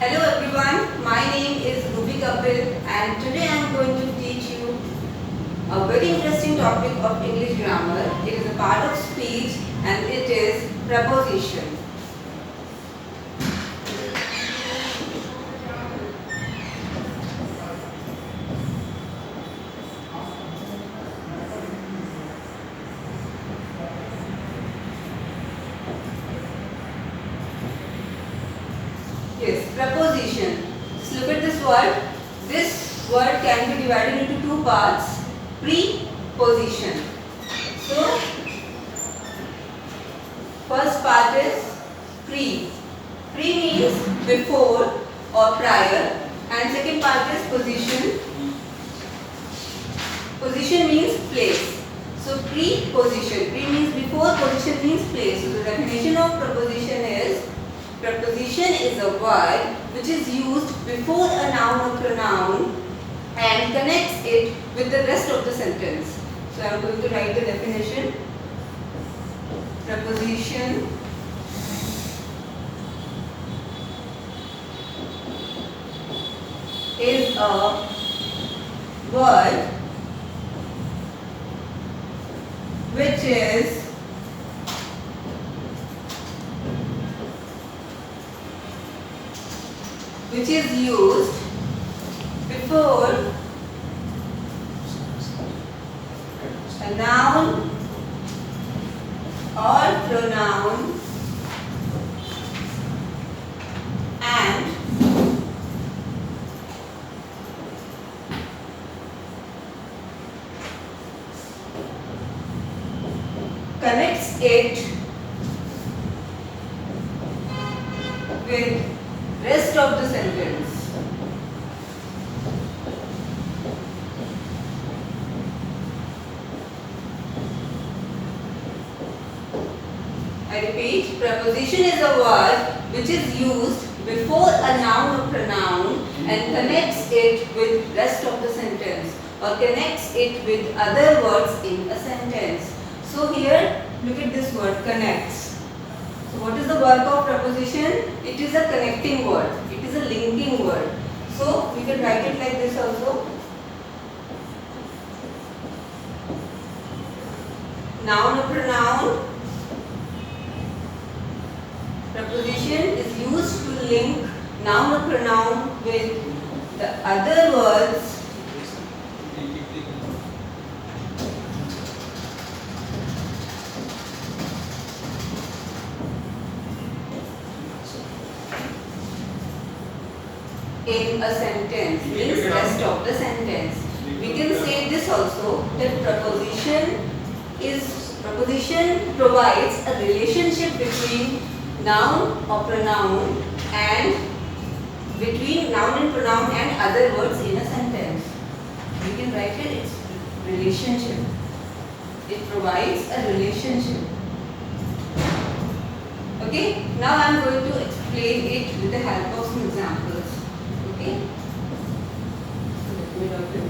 Hello everyone, my name is Ruby Kapil and today I am going to teach you a very interesting topic of English grammar. It is a part of speech and it is preposition. Yes, preposition. Just look at this word. This word can be divided into two parts. Preposition. So, first part is pre. Pre means before or prior, and second part is position. Position means place. So, preposition. Pre means before, position means place. So, the definition of preposition is: preposition is a word which is used before a noun or pronoun and connects it with the rest of the sentence. So I am going to write the definition. Preposition is a word which is used before a noun or pronoun and connects it with rest of the sentence. I repeat, preposition is a word which is used before a noun or pronoun and connects it with rest of the sentence or connects it with other words in a sentence. So here, look at this word, connects. So what is the work of preposition? It is a connecting word. It is a linking word. So we can write it like this also. Noun or pronoun. Preposition is used to link noun or pronoun with the other words in a sentence, means rest of the sentence. We can say this also, that preposition provides a relationship between noun or pronoun and between noun and pronoun and other words in a sentence. We can write it, it's relationship. It provides a relationship. Okay, now I am going to explain it with the help of some examples. Okay, so let me write it.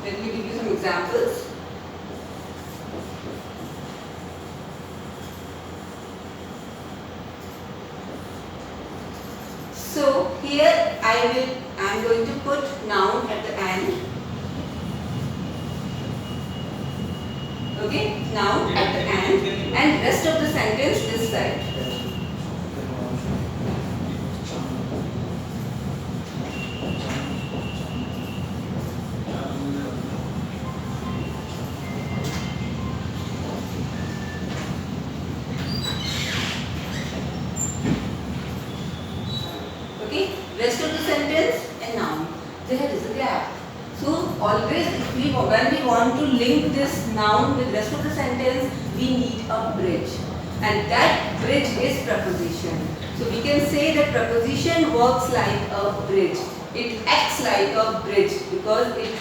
Let me give you some examples. So here I am going to put noun at the end. Okay, noun at the end and rest of the sentence this side. Okay, rest of the sentence and noun. There is a gap. So always when we want to link this noun with rest of the sentence, we need a bridge. And that bridge is preposition. So we can say that preposition works like a bridge. It acts like a bridge because it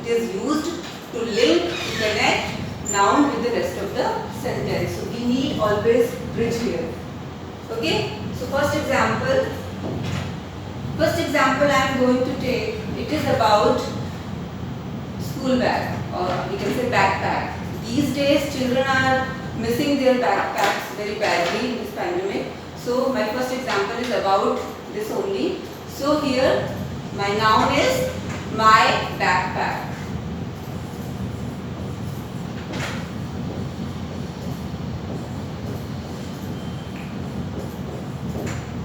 is used to link, to connect noun with the rest of the sentence. So we need always bridge here. Okay. So first example. First example I am going to take, it is about school bag, or we can say backpack. These days children are missing their backpacks very badly in this pandemic. So my first example is about this only. So here my noun is my backpack.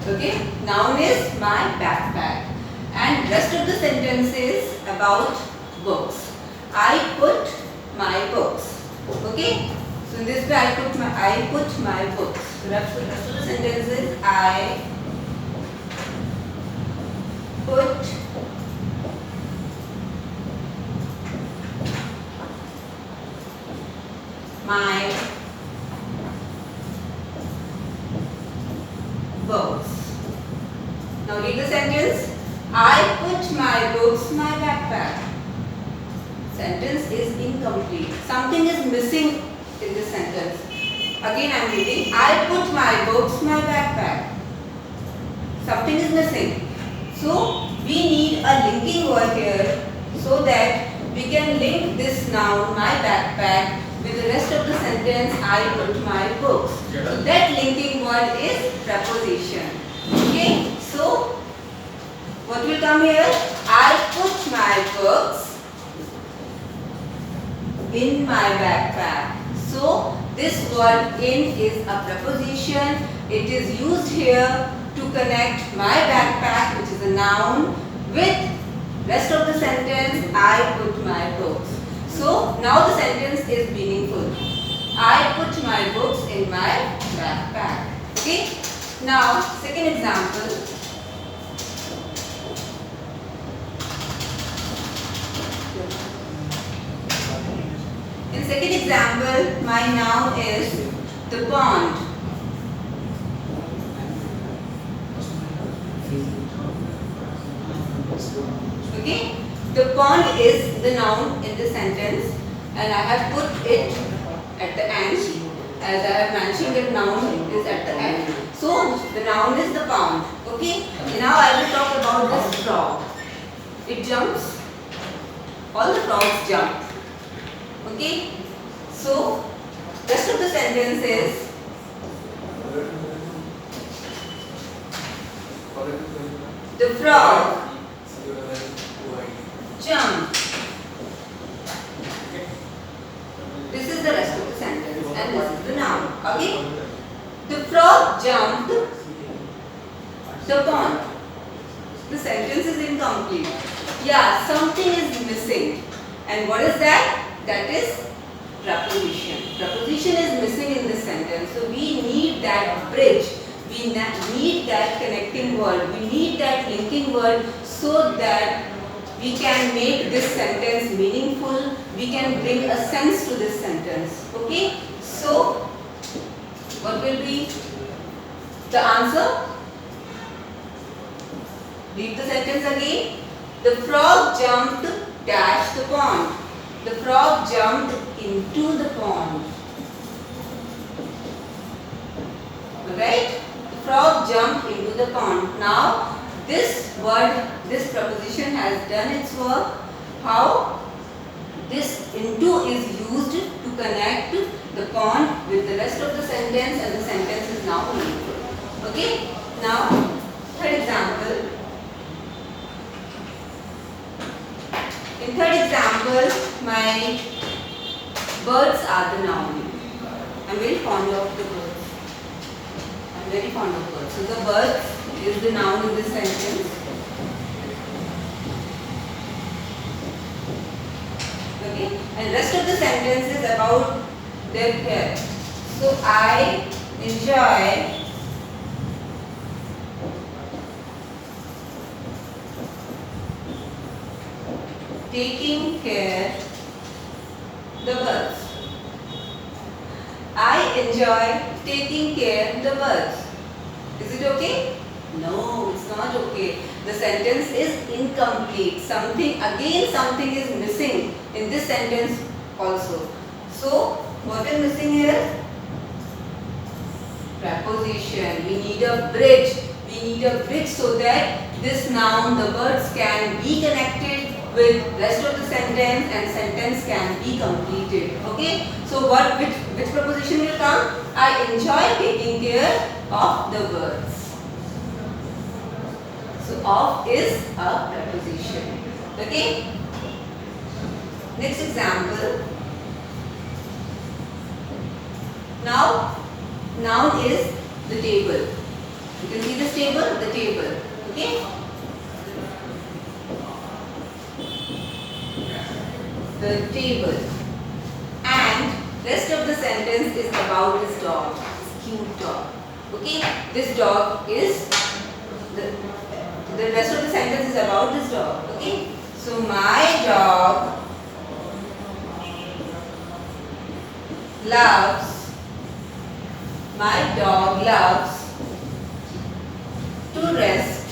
Okay, noun is my backpack, and rest of the sentence is about books. I put my books. Okay, so in this way I put my books. So rest of the sentence is I put my books. Now read the sentence. I put my books, my backpack. Sentence is incomplete. Something is missing in this sentence. Again I am reading. I put my books, my backpack. Something is missing. So we need a linking word here so that we can link this noun, my backpack, with the rest of the sentence, I put my books. So that linking word is preposition. Okay, so what will come here? I put my books in my backpack. So this word in is a preposition. It is used here to connect my backpack, which is a noun, with rest of the sentence, I put my books. So now the sentence is meaningful. I put my books in my backpack. Okay. Now second example. In second example, my noun is the pond. Okay, the pond is the noun in this sentence, and I have put it at the end. As I have mentioned, that noun is at the end. So the noun is the pond. Okay, now I will talk about this frog. It jumps. All the frogs jump. Okay, so rest of the sentence is the frog jumped. This is the rest of the sentence, and this is the noun. Okay, the frog jumped the pond. The sentence is incomplete. Yeah, something is missing, and what is that? That is preposition. Preposition is missing in this sentence, so we need that bridge. We need that connecting word. We need that linking word so that we can make this sentence meaningful. We can bring a sense to this sentence. Okay? So, what will be the answer? Read the sentence again. The frog jumped dash the pond. The frog jumped into the pond. Alright? The frog jumped into the pond. Now, this word, this preposition has done its work. How? This into is used to connect the pond with the rest of the sentence, and the sentence is now meaningful. Okay? Now, third example. In third example, my birds are the noun. I am very fond of the birds. I am very fond of birds. So the birds is the noun in this sentence. Okay, and rest of the sentence is about their care. So I enjoy taking care the birds. I enjoy taking care the birds. Is it okay? No, it's not okay. The sentence is incomplete. Something is missing in this sentence also. So, what is missing here? Preposition. We need a bridge. We need a bridge so that this noun, the words can be connected with rest of the sentence and sentence can be completed. Okay. So which preposition will come? I enjoy taking care of the birds. So of is a preposition. Okay. Next example. Now noun is the table. You can see this table, the table. Okay. The table. And rest of the sentence is about this dog, this cute dog. Okay. This dog is the rest of the sentence is about this dog. Okay. So my dog loves. My dog loves to rest.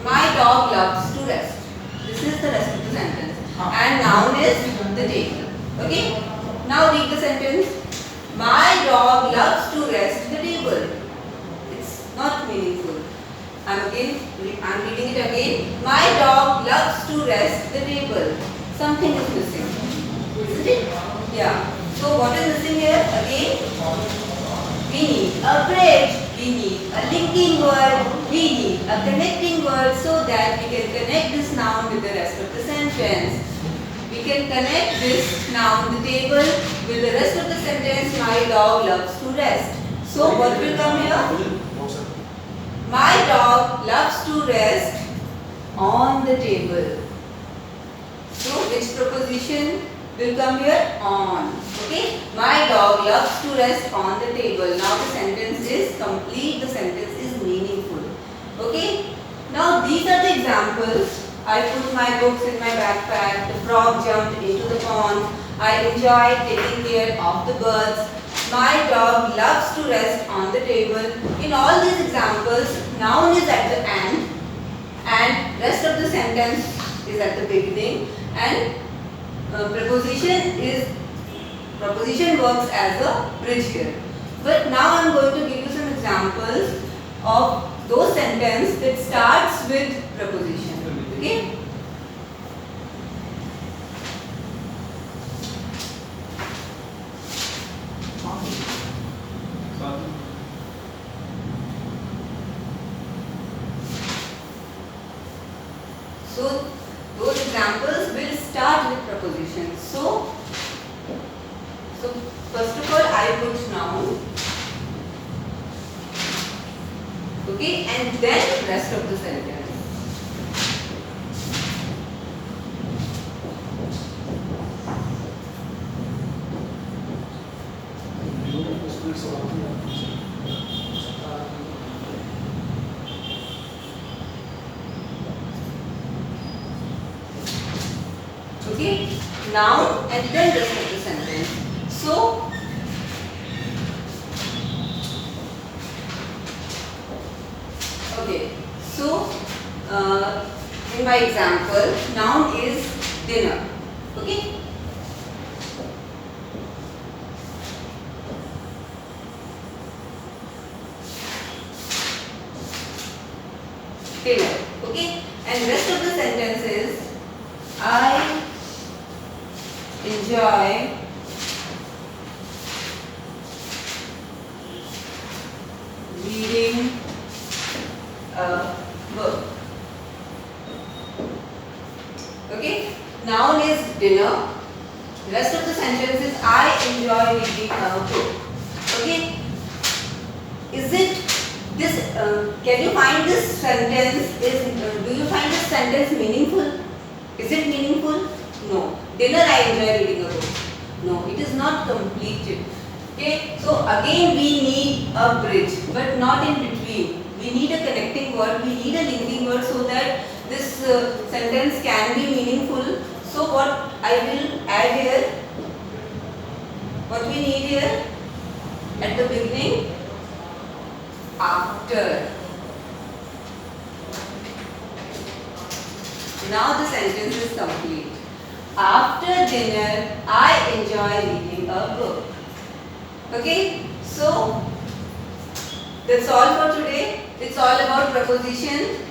My dog loves to rest. This is the rest of the sentence. And noun is the table. Okay. Now read the sentence. My dog loves to rest the table. It's not meaningful. I'm reading it again. My dog loves to rest the table. Something is missing. Isn't it? Yeah. So what is missing here? Again, we need a bridge. We need a linking word. We need a connecting word so that we can connect this noun with the rest of the sentence. We can connect this noun, the table, with the rest of the sentence. My dog loves to rest. So what will come here? My dog loves to rest on the table. So which preposition will come here? On. Okay. My dog loves to rest on the table. Now the sentence is complete. The sentence is meaningful. Okay. Now these are the examples. I put my books in my backpack. The frog jumped into the pond. I enjoyed taking care of the birds. My dog loves to rest on the table. In all these examples, noun is at the end and rest of the sentence is at the beginning, and preposition works as a bridge here. But now I am going to give you some examples of those sentences that starts with preposition. Okay? So those examples will start with prepositions. So first of all, I put noun. Okay, and then rest of the sentence. Okay, noun and then rest of the sentence. So okay, so in my example, noun is dinner. Okay. Dinner. Okay, and rest of the sentence is I enjoy reading a book. Okay, noun is dinner. Rest of the sentence is I enjoy reading a book. Okay, is it this? Can you find this sentence? Do you find this sentence meaningful? Is it meaningful? No. Dinner I enjoy reading a book. No, it is not completed. Okay, so again we need a bridge, but not in between. We need a connecting word, we need a linking word so that this sentence can be meaningful. So what I will add here, what we need here at the beginning, after. Now the sentence is complete. After dinner, I enjoy reading a book. Okay, so that's all for today. It's all about preposition.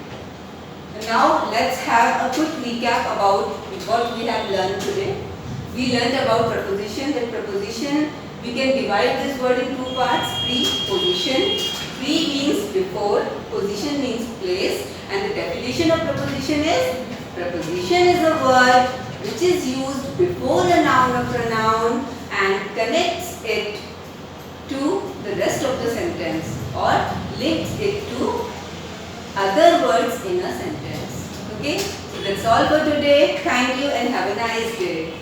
Now let's have a quick recap about what we have learned today. We learned about preposition. That preposition, we can divide this word in two parts. Preposition. Pre means before, position means place, and the definition of preposition is: preposition is a word which is used before a noun or pronoun and connects it to the rest of the sentence or links it to other words in a sentence. Okay, so that's all for today. Thank you and have a nice day.